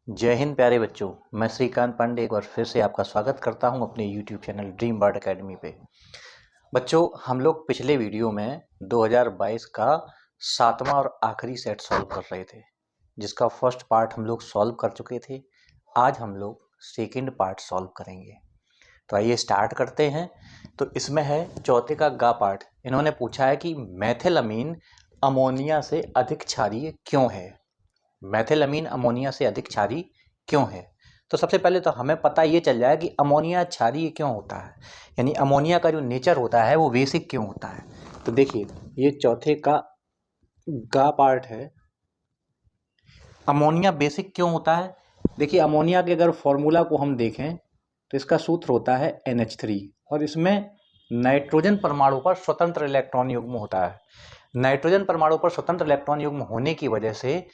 जय हिंद प्यारे बच्चों। मैं श्रीकांत पांडे एक बार फिर से आपका स्वागत करता हूं अपने YouTube channel dream bird academy पे। बच्चों, हम लोग पिछले वीडियो में 2022 का 7वां और आखिरी सेट सॉल्व कर रहे थे, जिसका फर्स्ट पार्ट हम लोग सॉल्व कर चुके थे। आज हम लोग सेकेंड पार्ट सॉल्व करेंगे। तो आइए स्टार्ट करते हैं। तो इसमें है चौथे का गा पार्ट। इन्होंने पूछा है कि मेथिलअमीन अमोनिया से अधिक क्षारीय क्यों है। मेथिलअमीन अमोनिया से अधिक क्षारीय क्यों है। तो सबसे पहले तो हमें पता ये चल जाए कि अमोनिया क्षारीय क्यों होता है, यानी अमोनिया का जो नेचर होता है वो बेसिक क्यों होता है। तो देखिए, ये चौथे का गा पार्ट है। अमोनिया बेसिक क्यों होता है। देखिए, अमोनिया के अगर फॉर्मूला को हम देखें तो इसका सूत्र होता है NH3 और इसमें नाइट्रोजन परमाणु पर स्वतंत्र इलेक्ट्रॉन युग्म होता है। नाइट्रोजन परमाणु पर स्वतंत्र इलेक्ट्रॉन युग्म होने की वजह से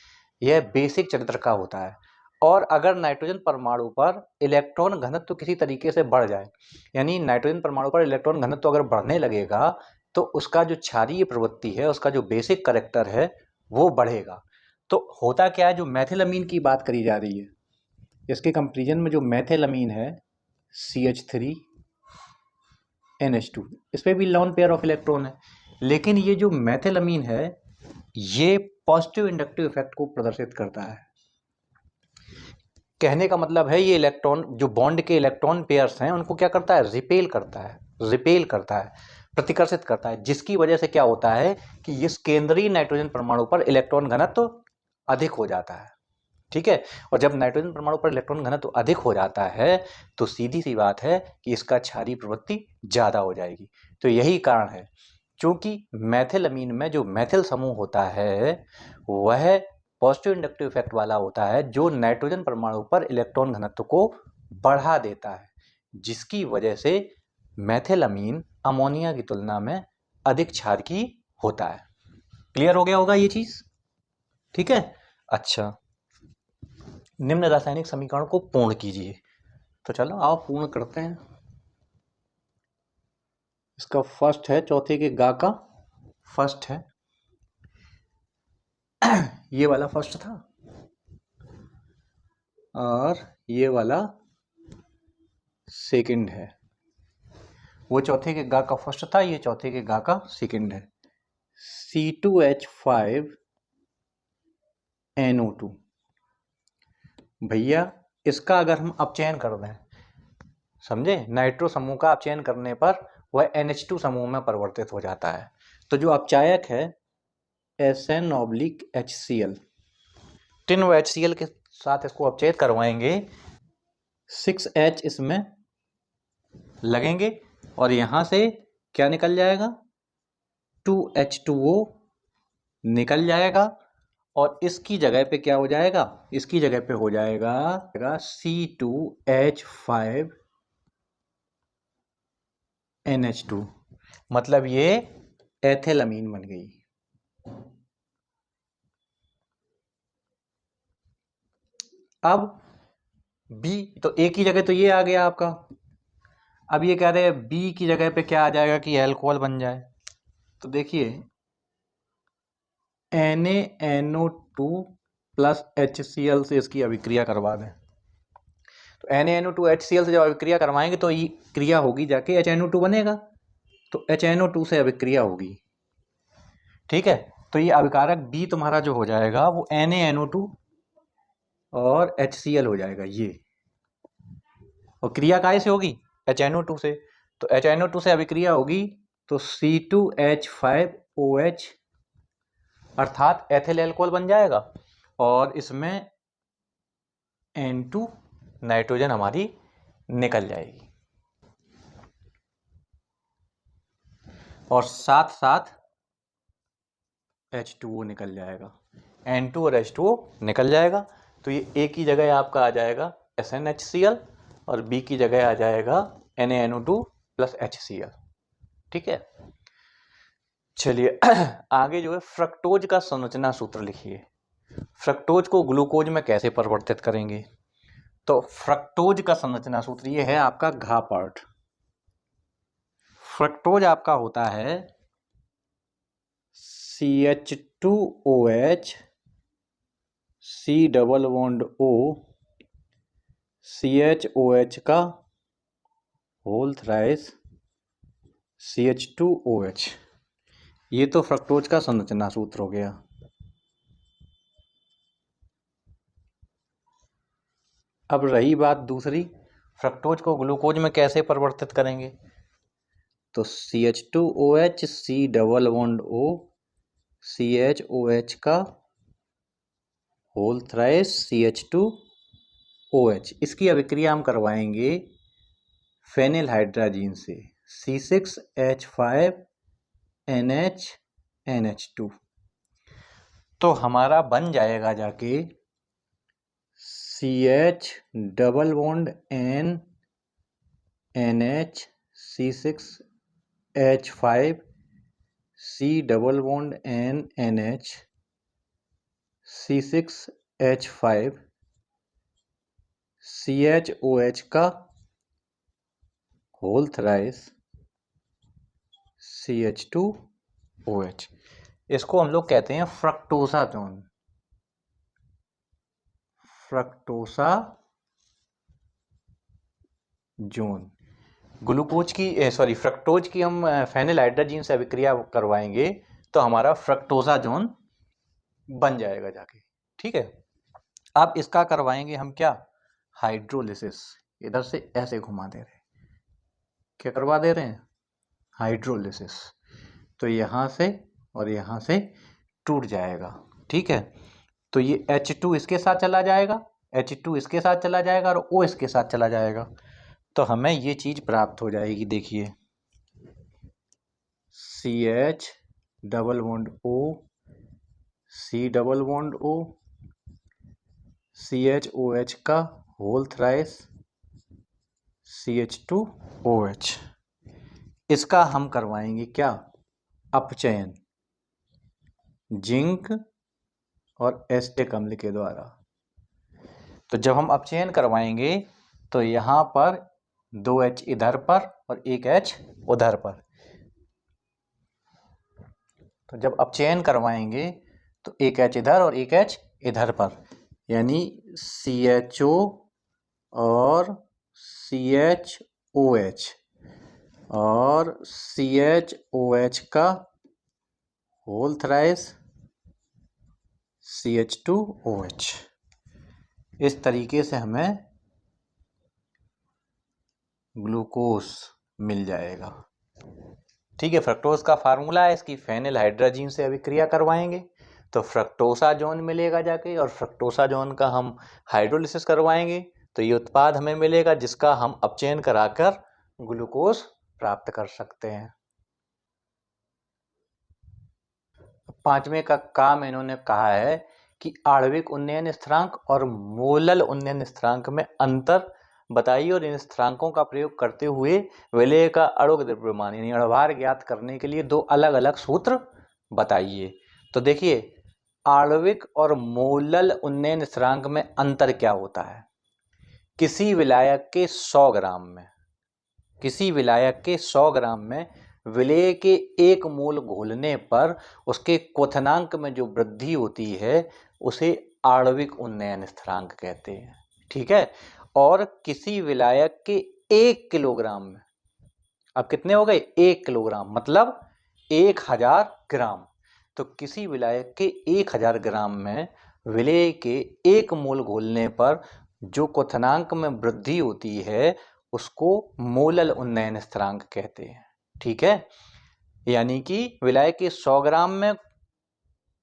यह बेसिक चरित्र का होता है। और अगर नाइट्रोजन परमाणु पर इलेक्ट्रॉन घनत्व किसी तरीके से बढ़ जाए, यानी नाइट्रोजन परमाणु पर इलेक्ट्रॉन घनत्व अगर बढ़ने लगेगा, तो उसका जो क्षारीय प्रवृत्ति है, उसका जो बेसिक करैक्टर है, वो बढ़ेगा। तो होता क्या है, जो मेथिलअमीन की बात करी जा रही है, इसके कंपेरिजन में जो मेथिलअमीन है CH3 NH2, इस पर भी लोन पेयर ऑफ इलेक्ट्रॉन है, लेकिन ये जो मेथिलअमीन है ये पॉजिटिव इंडक्टिव इफेक्ट को प्रदर्शित करता है। कहने का मतलब है, ये इलेक्ट्रॉन जो बॉन्ड के इलेक्ट्रॉन पेयर्स हैं उनको क्या करता है, रिपेल करता है, प्रतिकर्षित करता है, जिसकी वजह से क्या होता है कि इस केंद्रीय नाइट्रोजन परमाणु पर इलेक्ट्रॉन घनत्व अधिक हो जाता है। ठीक है। और जब नाइट्रोजन परमाणु पर इलेक्ट्रॉन घनत्व अधिक हो जाता है तो सीधी सी बात है कि इसका क्षारीय प्रवृत्ति ज्यादा हो जाएगी। तो यही कारण है, क्योंकि मेथिलअमीन में जो मेथिल समूह होता है वह पॉजिटिव इंडक्टिव इफेक्ट वाला होता है, जो नाइट्रोजन परमाणु पर इलेक्ट्रॉन घनत्व को बढ़ा देता है, जिसकी वजह से मेथिलअमीन अमोनिया की तुलना में अधिक क्षारकीय होता है। क्लियर हो गया होगा ये चीज? ठीक है। अच्छा, निम्न रासायनिक समीकरण को पूर्ण कीजिए। तो चलो आओ पूर्ण करते हैं। इसका फर्स्ट है, चौथे के गा का फर्स्ट है, ये वाला फर्स्ट था और ये वाला सेकंड है। वो चौथे के गा का फर्स्ट था, ये चौथे के गा का सेकंड है। C2H5NO2। भैया, इसका अगर हम अपचयन कर दें, समझे, नाइट्रो समूह का अपचयन करने पर वह NH2 समूह में परिवर्तित हो जाता है। तो जो अपचायक है SN/HCl, टिन व HCl के साथ इसको अपचयित करवाएंगे, 6H इसमें लगेंगे और यहां से क्या निकल जाएगा, 2H2O निकल जाएगा और इसकी जगह पे क्या हो जाएगा, इसकी जगह पे हो जाएगा C2H5NH2, मतलब ये एथिलअमीन बन गई। अब B, तो A की जगह तो ये आ गया आपका। अब ये कह रहे हैं B की जगह पे क्या आ जाएगा कि अल्कोहल बन जाए। तो देखिए, NaNO2 प्लस HCl से इसकी अभिक्रिया करवा दें। तो NaNO2 HCl से जब अभिक्रिया करवाएंगे तो ये क्रिया होगी, जाके HNO2 बनेगा, तो HNO2 से अभिक्रिया होगी। ठीक है। तो ये अभिकारक B तुम्हारा जो हो जाएगा वो NaNO2 और HCl हो जाएगा ये, और क्रिया काय से होगी, HNO2 से। तो HNO2 से अभिक्रिया होगी तो C2H5OH अर्थात एथिल अल्कोहल बन जाएगा और इसमें N2 नाइट्रोजन हमारी निकल जाएगी और साथ साथ H2O निकल जाएगा, N2 और H2O निकल जाएगा। तो ये A की जगह आपका आ जाएगा SnHCl और B की जगह आ जाएगा NaNO2 प्लस HCl। ठीक है। चलिए आगे जो है फ्रक्टोज का संरचना सूत्र लिखिए। फ्रक्टोज को ग्लूकोज में कैसे परिवर्तित करेंगे। तो फ्रक्टोज का संरचना सूत्र ये है आपका घा पार्ट। फ्रक्टोज आपका होता है CH2OH C double bond O CHOH का होल थ्राइस CH2OH। ये तो फ्रक्टोज का संरचना सूत्र हो गया। अब रही बात दूसरी, फ्रक्टोज को ग्लूकोज में कैसे परिवर्तित करेंगे। तो CH2OH C double bond O CHOH का होल थ्राइस CH2OH, इसकी अभिक्रिया हम करवाएंगे फेनिल हाइड्राजीन से C6H5NH तो हमारा बन जाएगा जाके CH double bond N NH C6H5 C double bond N NH C6H5 CHOH का होल थ्राइस CH2OH। इसको हम लोग कहते हैं फ्रक्टोसा जोन। फ्रक्टोसा जोन ग्लूकोज की फ्रक्टोज की हम फेनिल हाइड्राजीन से अभिक्रिया करवाएंगे तो हमारा फ्रक्टोसा जोन बन जाएगा जाके। ठीक है, अब इसका करवाएंगे हम क्या, हाइड्रोलिसिस। इधर से ऐसे घुमा दे रहे, क्या करवा दे रहे हैं, हाइड्रोलिसिस। तो यहाँ से और यहाँ से टूट जाएगा। ठीक है, तो ये H2 इसके साथ चला जाएगा, H2 इसके साथ चला जाएगा और O इसके साथ चला जाएगा। तो हमें ये चीज प्राप्त हो जाएगी। देखिए CH double bond O C double bond O CHOH का होल थ्राइस CH2OH। इसका हम करवाएंगे क्या, अपचयन जिंक और एसिटिक अम्ल के द्वारा। तो जब हम अपचयन करवाएंगे तो यहाँ पर 2H इधर पर और 1H उधर पर। तो जब अपचयन करवाएंगे तो 1H इधर और 1H इधर पर, यानी CHO और CHOH और CHOH का होल थ्राइस CH2OH। इस तरीके से हमें ग्लूकोज मिल जाएगा। ठीक है, फ्रक्टोज का फार्मूला है, इसकी फेनिल हाइड्राजीन से अभिक्रिया करवाएंगे तो फ्रक्टोसा जोन मिलेगा जाके, और फ्रक्टोसा जोन का हम हाइड्रोलिसिस करवाएंगे तो ये उत्पाद हमें मिलेगा जिसका हम अपचयन कराकर ग्लूकोज प्राप्त कर सकते हैं। पांचवें का काम इन्होंने कहा है कि आणविक उन्नयन स्थिरांक और मोलल उन्नयन स्थिरांक में अंतर बताइए और इन स्थिरांकों का प्रयोग करते हुए विलेय का अणुक द्रव्यमान यानी अणुभार ज्ञात करने के लिए दो अलग अलग सूत्र बताइए। तो देखिए, आणविक और मोलल उन्नयन स्थिरांक में अंतर क्या होता है। किसी विलायक के 100 ग्राम में विलेय के 1 मोल घोलने पर उसके क्वथनांक में जो वृद्धि होती है उसे आणविक उन्नयन स्थिरांक कहते हैं। ठीक है, और किसी विलायक के 1 किलोग्राम में, अब कितने हो गए, 1 किलोग्राम मतलब 1000 ग्राम। तो किसी विलायक के 1000 ग्राम में विलेय के 1 मोल घोलने पर जो क्वथनांक में वृद्धि होती है उसको मोलल उन्नयन स्थिरांक कहते हैं। ठीक है, यानी कि विलायक के 100 ग्राम में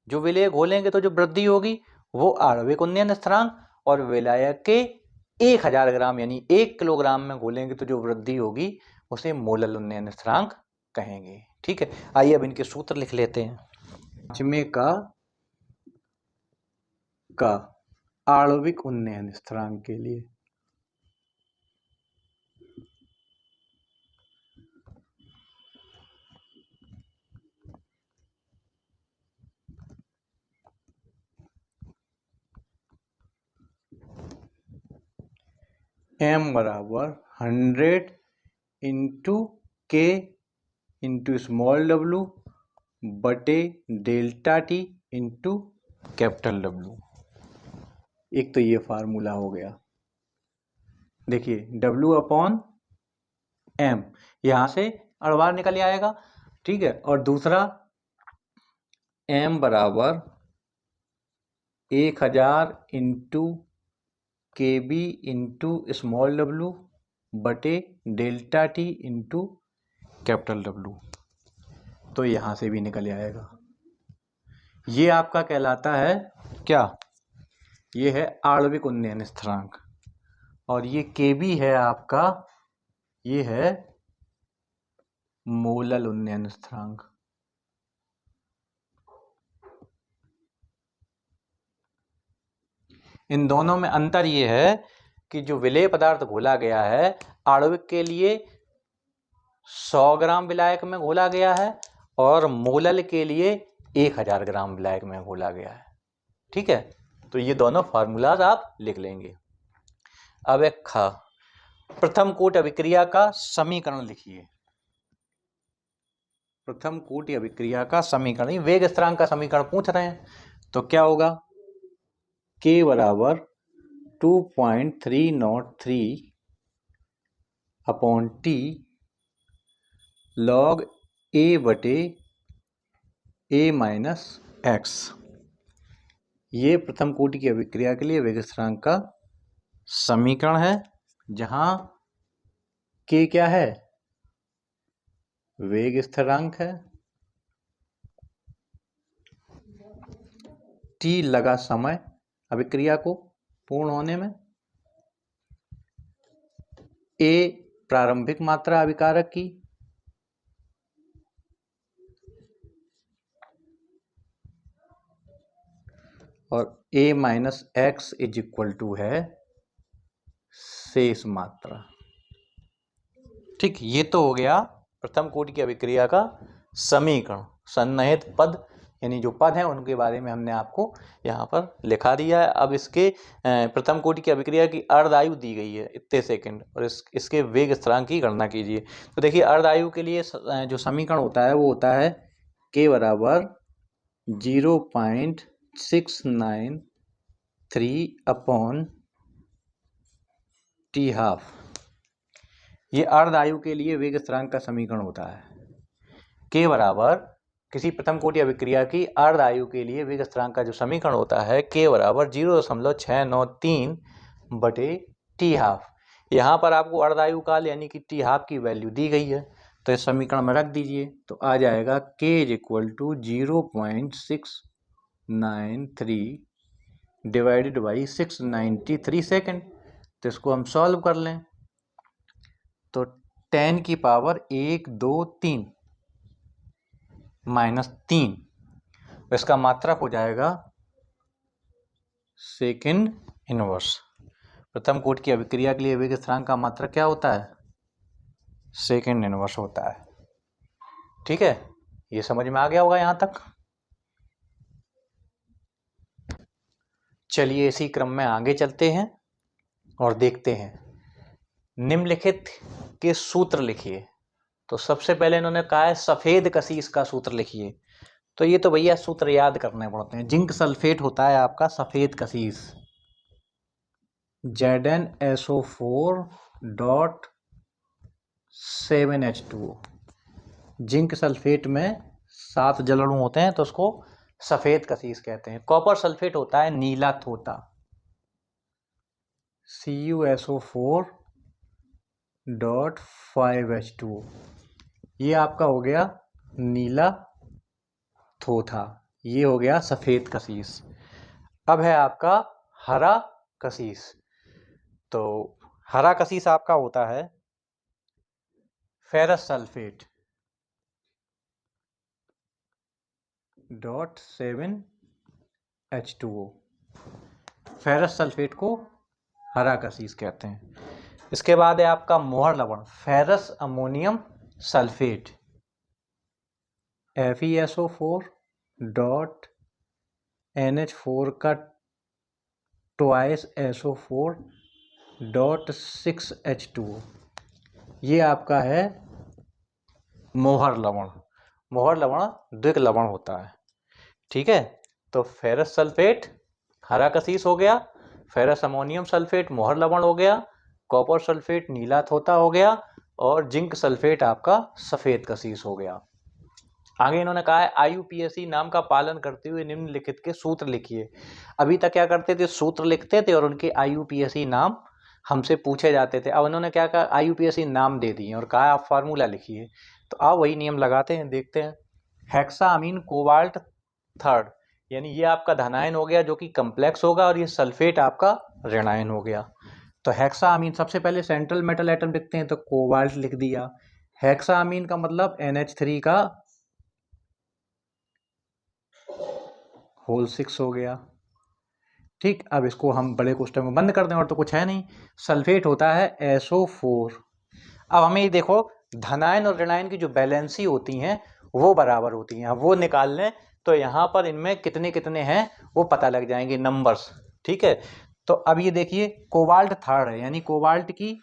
जो विलेय घोलेंगे तो जो वृद्धि होगी वो आणविक उन्नयन स्थिरांक, और विलायक के 1000 ग्राम यानी 1 किलोग्राम में घोलेंगे तो जो वृद्धि होगी उसे मोलल उन्नयन स्थिरांक कहेंगे। ठीक है, आइए अब इनके सूत्र लिख लेते हैं। पांचवें का आणविक उन्नयन स्थिरांक के लिए M बराबर 100 into K into small w बटे delta T into capital W। एक तो ये फार्मूला हो गया। देखिए W/M, यहाँ से अड़वार निकल आएगा, ठीक है। और दूसरा M बराबर 1000 into KB into small w बटे delta T into capital W, तो यहाँ से भी निकल आएगा। ये आपका कहलाता है क्या, ये है आणविक उन्नयन स्थिरांक, और ये KB है आपका, ये है मोलल उन्नयन स्थिरांक। इन दोनों में अंतर ये है कि जो विलेय पदार्थ घोला गया है, आणविक के लिए 100 ग्राम विलायक में घोला गया है और मोलल के लिए 1000 ग्राम विलायक में घोला गया है, ठीक है। तो ये दोनों फार्मूलाज आप लिख लेंगे। अब एक प्रथम कूट अभिक्रिया का समीकरण लिखिए। प्रथम कूट अभिक्रिया का समीकरण, वेग स्थिरांक का समीकरण पूछ रहे हैं, तो क्या होगा, K बराबर 2.303 अपॉन T log A बटे A माइनस एक्स। ये प्रथम कोटि की अभिक्रिया के लिए वेग स्थिरांक का समीकरण है, जहां K क्या है, वेग स्थिरांक है, T लगा समय अभिक्रिया को पूर्ण होने में, A प्रारंभिक मात्रा अभिकारक की, और A minus X is equal to है शेष मात्रा। ठीक, ये तो हो गया प्रथम कोटि की अभिक्रिया का समीकरण। सन्निहित पद यानी जो पद हैं उनके बारे में हमने आपको यहाँ पर लिखा दिया है। अब इसके प्रथम कोटि की अभिक्रिया की अर्धायु दी गई है इतने सेकंड, और इसके वेग स्थिरांक की गणना कीजिए। तो देखिए अर्धायु के लिए जो समीकरण होता है वो होता है K बराबर 0.693 अपॉन T हाफ। ये अर्धायु के लिए वेग स्थिरांक का समीकरण होता है। K बराबर किसी प्रथम कोटि अभिक्रिया की अर्धायु के लिए वेग स्थिरांक का जो समीकरण होता है K बराबर 0.693 बटे T हाफ। यहाँ पर आपको अर्धायु काल यानी कि T हाफ की वैल्यू दी गई है, तो इस समीकरण में रख दीजिए, तो आ जाएगा K is equal to 0.693 divided by 693 second. तो इसको हम सॉल्व कर लें, तो 10 की पावर 1 2 3 माइनस 3, इसका मात्रक हो जाएगा सेकेंड इनवर्स। प्रथम कोटि की अभिक्रिया के लिए वेग स्थिरांक का मात्रक क्या होता है, सेकेंड इनवर्स होता है। ठीक है, ये समझ में आ गया होगा यहां तक। चलिए इसी क्रम में आगे चलते हैं और देखते हैं। निम्नलिखित के सूत्र लिखिए। तो सबसे पहले इन्होंने कहा है सफेद कसीस का सूत्र लिखिए। तो ये तो भैया सूत्र याद करने पड़ते हैं। जिंक सल्फेट होता है आपका सफेद कसीस, ZnSO4.7H2O। जिंक सल्फेट में 7 जल अणु होते हैं, तो उसको सफेद कसीस कहते हैं। कॉपर सल्फेट होता है नीला थोथा, CuSO4.5H2O। ये आपका हो गया नीला थोथा, ये हो गया सफेद कसीस। अब है आपका हरा कसीस। तो हरा कसीस आपका होता है ferrous sulphate .7H2O। Ferrous sulphate को हरा कसीस कहते हैं। इसके बाद है आपका मोहर लवण फेरस अमोनियम सल्फेट, FeSO4.NH4 का ट्वाइस SO4.6H2O। ये आपका है मोहर लवण। मोहर लवण द्विक लवण होता है। ठीक है, तो फेरस सल्फेट हरा कसीस हो गया, फेरस अमोनियम सल्फेट मोहर लवण हो गया, कॉपर सल्फेट नीला थोथा हो गया और जिंक सल्फेट आपका सफेद कसीस हो गया। आगे इन्होंने कहा है IUPAC नाम का पालन करते हुए निम्नलिखित के सूत्र लिखिए। अभी तक क्या करते थे, सूत्र लिखते थे और उनके IUPAC नाम हमसे पूछे जाते थे। अब इन्होंने क्या कहा, IUPAC नाम दे दिए और कहा आप फार्मूला लिखिए। तो आप वही नियम लगाते हैं, देखते हैं। हेक्सामीन कोबाल्ट थर्ड, यानी ये आपका धनायन हो गया जो कि कम्प्लेक्स होगा, और ये सल्फेट आपका ऋणायन हो गया। तो हेक्सामीन सबसे पहले सेंट्रल मेटल एटम लिखते हैं, तो कोबाल्ट लिख दिया। हेक्सामीन का मतलब NH3 का होल 6 हो गया। ठीक, अब इसको हम बड़े क्वेश्चन में बंद कर दें, और तो कुछ है नहीं। सल्फेट होता है SO4। अब हमें ये देखो, धनायन और ऋणायन की जो बैलेंसी होती हैं वो बराबर होती हैं, वो निकाल लें तो यहाँ पर इनमें कितने कितने हैं वो पता लग जाएंगे नंबर्स। ठीक है, तो अब ये देखिए कोबाल्ट थर्ड है, यानी कोबाल्ट की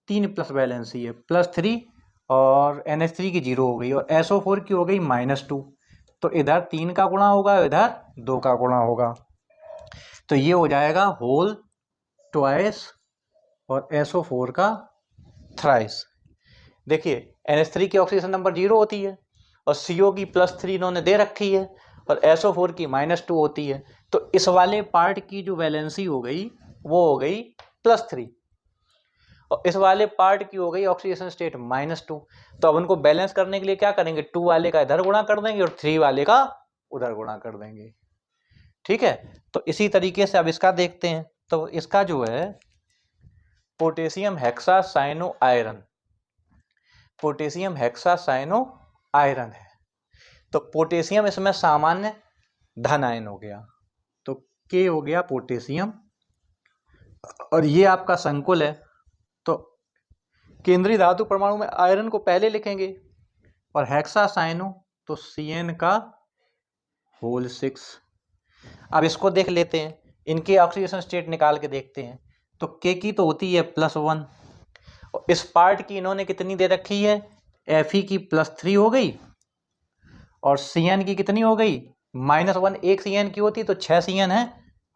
3+ बैलेंसी है, +3, और NH3 की 0 हो गई, और SO4 की हो गई -2। तो इधर 3 का गुणा होगा, इधर 2 का गुणा होगा, तो ये हो जाएगा होल ट्वाइस और SO4 का थ्राइस। देखिए NH3 की ऑक्सीजन नंबर 0 होती है और CO की +3 इन्होंने दे रखी है और SO4 की -2 होती है। तो इस वाले पार्ट की जो वैलेंसी हो गई वो हो गई +3 और इस वाले पार्ट की हो गई ऑक्सीडेशन स्टेट -2। तो अब उनको बैलेंस करने के लिए क्या करेंगे, 2 वाले का इधर गुणा कर देंगे और 3 वाले का उधर गुणा कर देंगे। ठीक है, तो इसी तरीके से अब इसका देखते हैं। तो इसका जो है potassium hexacyano iron, potassium hexacyano iron है। तो पोटेशियम इसमें सामान्य धन आयन हो गया, तो K हो गया पोटेशियम, और ये आपका संकुल है। तो केंद्रीय धातु परमाणु में आयरन को पहले लिखेंगे और हेक्सासाइनो तो Cn का होल 6। अब इसको देख लेते हैं, इनके ऑक्सीडेशन स्टेट निकाल के देखते हैं। तो K की तो होती है +1 और इस पार्ट की इन्होंने कितनी दे रखी है, Fe की +3 हो गई और Cn की कितनी हो गई -1। एक Cn की होती तो 6 Cn है,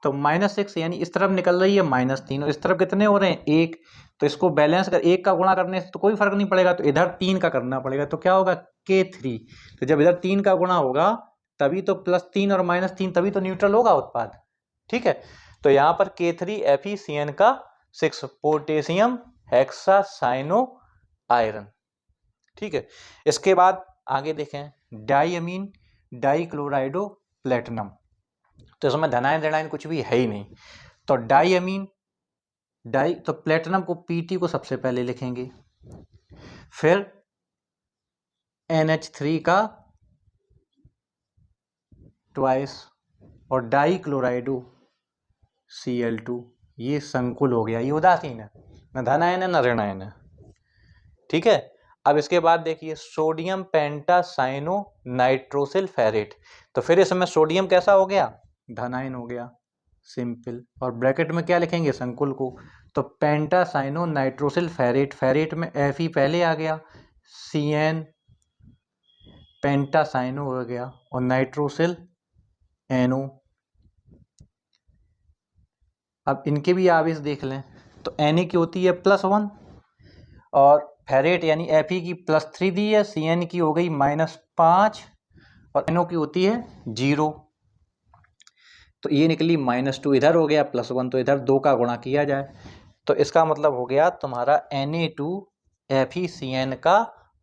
तो -6, यानी इस तरफ निकल रही है -3 और इस तरफ कितने हो रहे हैं 1। तो इसको बैलेंस कर 1 का गुणा करने से तो कोई फर्क नहीं पड़ेगा, तो इधर 3 का करना पड़ेगा, तो क्या होगा K3। तो जब इधर 3 का गुणा होगा तभी तो +3 और -3 तभी तो न्यूट्रल होगा उत्पाद। ठीक है, तो यहाँ पर K3FeCN का 6 पोटेशियम हेक्सासाइनो आयरन। ठीक है, इसके बाद आगे देखें डाईअमीन डाईक्लोराइडो प्लेटिनम। तो इसमें धनायन ऋणायन कुछ भी है ही नहीं, तो डाईअमीन डाई, तो प्लेटिनम को PT को सबसे पहले लिखेंगे, फिर NH3 का ट्वाइस और डाईक्लोराइडो Cl2। ये संकुल हो गया, ये उदासीन है, न धनायन है न ऋणायन है। ठीक है, अब इसके बाद देखिए सोडियम पेंटासाइनो नाइट्रोसिल फेरेट। तो फिर इसमें सोडियम कैसा हो गया, धनायन हो गया, सिंपल, और ब्रैकेट में क्या लिखेंगे संकुल को। तो पेंटासाइनो नाइट्रोसिल फेरेट, फेरेट में Fe पहले आ गया, Cn पेंटासाइनो हो गया और नाइट्रोसिल NO। अब इनके भी आवेश देख लें, तो Na की होती है +1 और फेरेट यानी Fe की +3 दी है, Cn की हो गई -5 और NO की होती है 0। तो ये निकली -2, इधर हो गया +1, तो इधर 2 का गुणा किया जाए, तो इसका मतलब हो गया तुम्हारा Na2FeCN का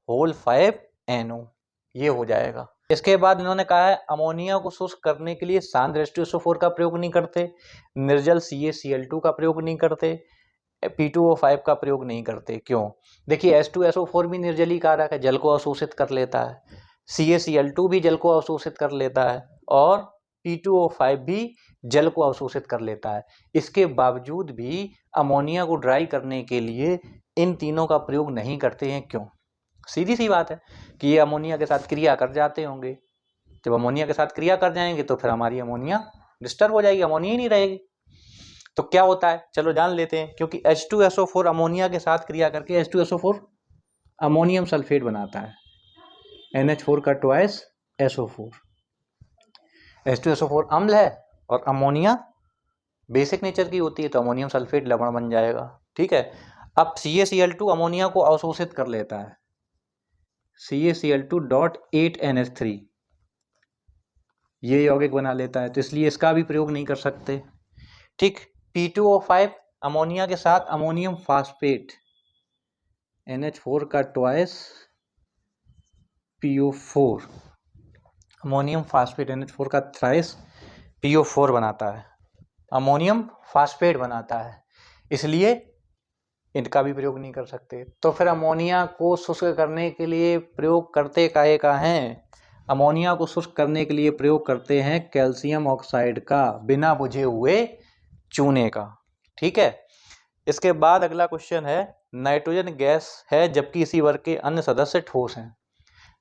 होल 5 NO, ये हो जाएगा। इसके बाद इन्होंने कहा है अमोनिया को शुष्क करने के लिए सांद्र H2SO4 का प्रयोग नहीं करते, निर्जल CaCl2 का प्रयोग नहीं करते, P2O5 का प्रयोग नहीं करते। क्यों, देखिए H2SO4 भी निर्जली कारक है, जल को अवशोषित कर लेता है, CaCl2 भी जल को अवशोषित कर लेता है और P2O5 भी जल को अवशोषित कर लेता है। इसके बावजूद भी अमोनिया को ड्राई करने के लिए इन तीनों का प्रयोग नहीं करते हैं। क्यों, सीधी सी बात है कि ये अमोनिया के साथ क्रिया कर जाते होंगे, जब अमोनिया के साथ क्रिया कर जाएंगे तो फिर हमारी अमोनिया डिस्टर्ब हो जाएगी, अमोनिया ही नहीं रहेगी। तो क्या होता है, चलो जान लेते हैं। क्योंकि H2SO4 अमोनिया के साथ क्रिया करके H2SO4 अमोनियम सल्फेट बनाता है, NH4 का ट्वाइस SO4। H2SO4 अम्ल है और अमोनिया बेसिक नेचर की होती है, तो अमोनियम सल्फेट लवण बन जाएगा। ठीक है। अब CaCl2 अमोनिया को अवशोषित कर लेता है, CaCl2.8NH3 ये यौगिक बना लेता है, तो इसलिए इसका भी प्रयोग नहीं कर सकते। ठीक। P2O5 अमोनिया के साथ अमोनियम फास्फेट NH4 का twice PO4, ammonium phosphate NH4 का थ्राइस PO4 बनाता है, अमोनियम फास्फेट बनाता है, इसलिए इनका भी प्रयोग नहीं कर सकते। तो फिर अमोनिया को शुष्क करने के लिए प्रयोग करते काहे का हैं? अमोनिया को शुष्क करने के लिए प्रयोग करते हैं कैल्शियम ऑक्साइड का, बिना बुझे हुए चूने का। ठीक है। इसके बाद अगला क्वेश्चन है, नाइट्रोजन गैस है जबकि इसी वर्ग के अन्य सदस्य ठोस हैं।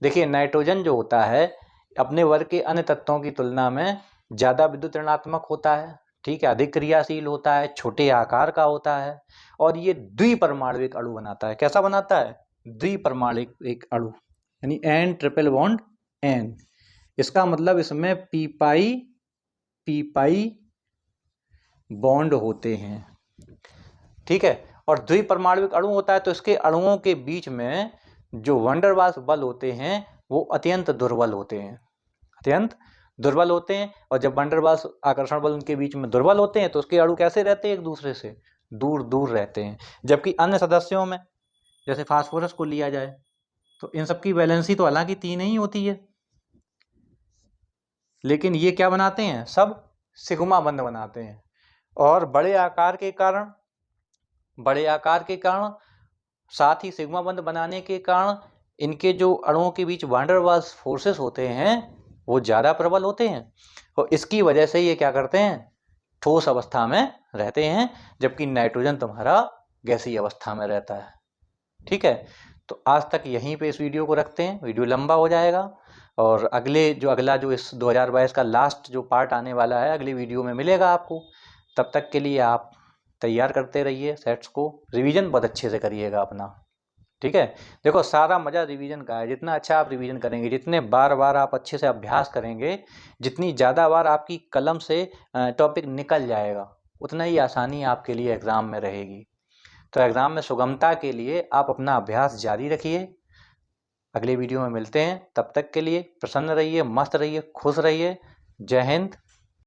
देखिए, नाइट्रोजन जो होता है अपने वर्ग के अन्य तत्वों की तुलना में ज्यादा विद्युत ऋणात्मक होता है। ठीक है, अधिक क्रियाशील होता है, छोटे आकार का होता है, और ये द्विपरमाणुक अणु बनाता है। कैसा बनाता है? द्विपरमाणुक अणु, यानी N ट्रिपल बॉन्ड N। इसका मतलब इसमें पी पाई बॉन्ड होते हैं। ठीक है, और द्विपरमाणुक अणु होता है तो इसके अणुओं के बीच में जो वैन डर वाल्स बल होते हैं वो अत्यंत दुर्बल होते हैं, अत्यंत दुर्बल होते हैं। और जब वैन डर वाल्स आकर्षण बल उनके बीच में दुर्बल होते हैं तो उसके अणु कैसे रहते हैं? एक दूसरे से दूर दूर रहते हैं। जबकि अन्य सदस्यों में, जैसे फास्फोरस को लिया जाए, तो इन सबकी वैलेंसी तो हालांकि 3 ही होती है, लेकिन ये क्या बनाते हैं? सब सिग्मा बंध बनाते हैं। और बड़े आकार के कारण साथ ही सिग्मा बंध बनाने के कारण इनके जो अणुओं के बीच वैन डर वाल्स फोर्सेस होते हैं वो ज़्यादा प्रबल होते हैं, और इसकी वजह से ये क्या करते हैं? ठोस अवस्था में रहते हैं, जबकि नाइट्रोजन तुम्हारा गैसीय अवस्था में रहता है। ठीक है, तो आज तक यहीं पे इस वीडियो को रखते हैं, वीडियो लंबा हो जाएगा। और अगला जो इस 2022 का लास्ट जो पार्ट आने वाला है अगली वीडियो में मिलेगा आपको। तब तक के लिए आप तैयार करते रहिए सेट्स को, रिवीजन बहुत अच्छे से करिएगा अपना। ठीक है, देखो सारा मजा रिवीजन का है। जितना अच्छा आप रिवीजन करेंगे, जितने बार बार आप अच्छे से अभ्यास करेंगे, जितनी ज़्यादा बार आपकी कलम से टॉपिक निकल जाएगा, उतना ही आसानी आपके लिए एग्ज़ाम में रहेगी। तो एग्ज़ाम में सुगमता के लिए आप अपना अभ्यास जारी रखिए। अगले वीडियो में मिलते हैं, तब तक के लिए प्रसन्न रहिए, मस्त रहिए, खुश रहिए। जय हिंद,